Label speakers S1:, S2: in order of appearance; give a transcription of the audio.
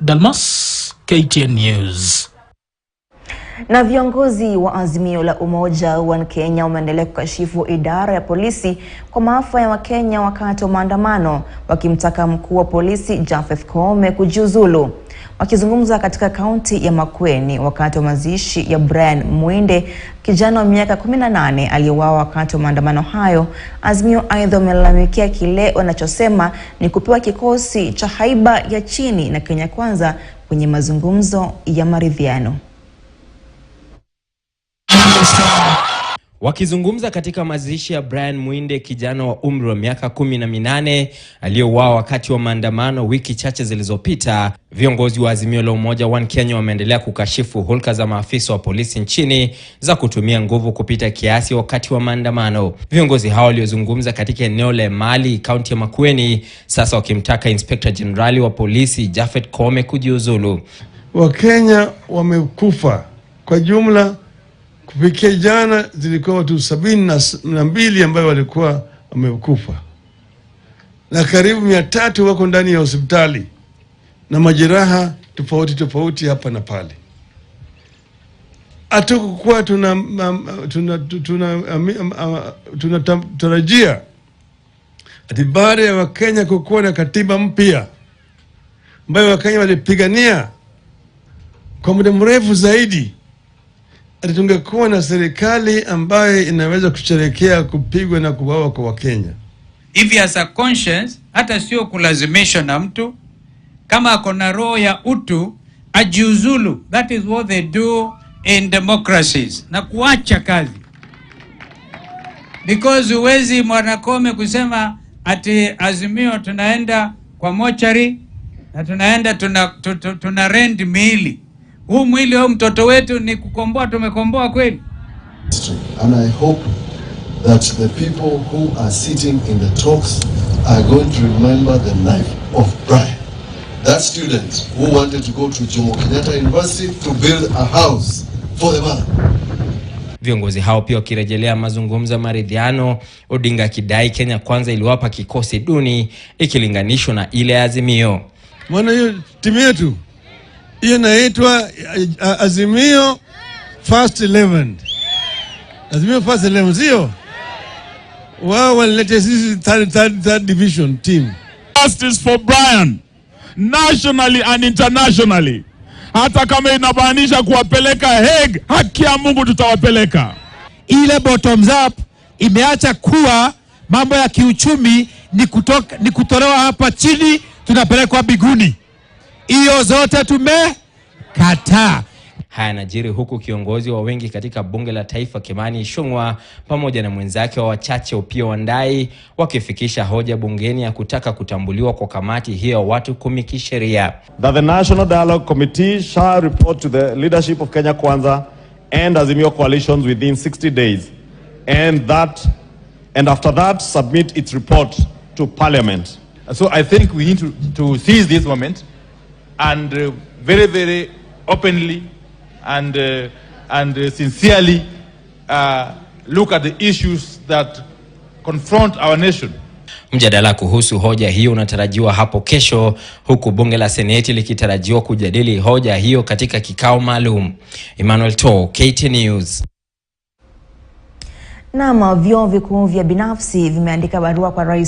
S1: Dalmas, KTN News.
S2: Na viongozi wa Azimio la Umoja wa Kenya wameendelea kukashifu idara ya polisi kwa maafa ya Wakenya wakati wa maandamano, wakimtaka mkuu wa polisi IG Koome kujiuzulu. Wakizungumza katika kaunti ya Makueni wakati wa mazishi ya Brian Mwinde, kijana wa miaka 18 aliyeuawa wakati wa maandamano hayo, Azimio aidha wamelalamikia kile wanachosema ni kupewa kikosi cha haiba ya chini na Kenya Kwanza kwenye mazungumzo ya maridhiano.
S3: Wakizungumza katika mazishi ya Brian Mwinde, kijana wa umri wa miaka 18 aliyeuawa wakati wa maandamano wiki chache zilizopita, viongozi wa Azimio la Umoja wa Kenya wameendelea kukashifu hulka za maafisa wa polisi nchini za kutumia nguvu kupita kiasi wakati wa maandamano. Viongozi hao waliozungumza katika eneo la Mali, kaunti ya Makueni, sasa wakimtaka Inspector General wa polisi IG Koome kujiuzulu.
S4: Wakenya wamekufa kwa jumla. Kufikia jana zilikuwa watu 72 ambao walikuwa wamekufa, na karibu 300 wako ndani ya hospitali na majeraha tofauti hapa na pale. Hatukuwa tunatarajia ati baada ya Wakenya kukuwa na katiba mpya ambayo Wakenya walipigania kwa muda mrefu zaidi, tungekuwa na serikali ambaye inaweza kusherekea kupigwa na kuuawa kwa Wakenya.
S5: If he has a conscience, hata sio kulazimishwa na mtu, kama akona roho ya utu, ajiuzulu. That is what they do in democracies. Na kuacha kazi. Because uwezi Mwanakome kusema ati Azimio tunaenda kwa mochari na tunaenda tuna rent miili. Huu mwili wa mtoto wetu ni kukomboa, tumekomboa kweli?
S6: And I hope that the people who are sitting in the talks are going to remember the life of Brian, that student who wanted to go to Jomo Kenyatta University to build a house for the mother.
S3: Viongozi hao pia wakirejelea mazungumzo ya maridhiano, Odinga kidai Kenya Kwanza iliwapa kikosi duni ikilinganishwa na ile Azimio.
S4: Mwana hiyo timu yetu hiyo inaitwa Azimio First 11. Azimio First 11 sio? Wao walileta sisi third division team.
S7: Justice for Brian, nationally and internationally. Hata kama inabaanisha kuwapeleka Hague, haki ya Mungu tutawapeleka.
S8: Ile bottoms up imeacha kuwa mambo ya kiuchumi ni kutolewa hapa chini tunapelekwa biguni. Iyo zote tumekataa.
S3: Haya yanajiri huku kiongozi wa wengi katika bunge la taifa Kimani Ichung'wah pamoja na mwenzake wa wachache Opiyo Wandayi wakifikisha hoja bungeni ya kutaka kutambuliwa kwa kamati hiyo watu 10 kisheria.
S9: That the National Dialogue Committee shall report to the leadership of Kenya Kwanza and Azimio coalitions within 60 days, and after that submit its report to Parliament.
S10: So I think we need to seize this moment and very openly and sincerely look at the issues that confront our nation.
S3: Mjadala kuhusu hoja hiyo unatarajiwa hapo kesho, huku bunge la Seneti likitarajiwa kujadili hoja hiyo katika kikao maalum. Emmanuel To, KTN News.
S2: Na vyuo vikuu vya binafsi vimeandika barua kwa Rais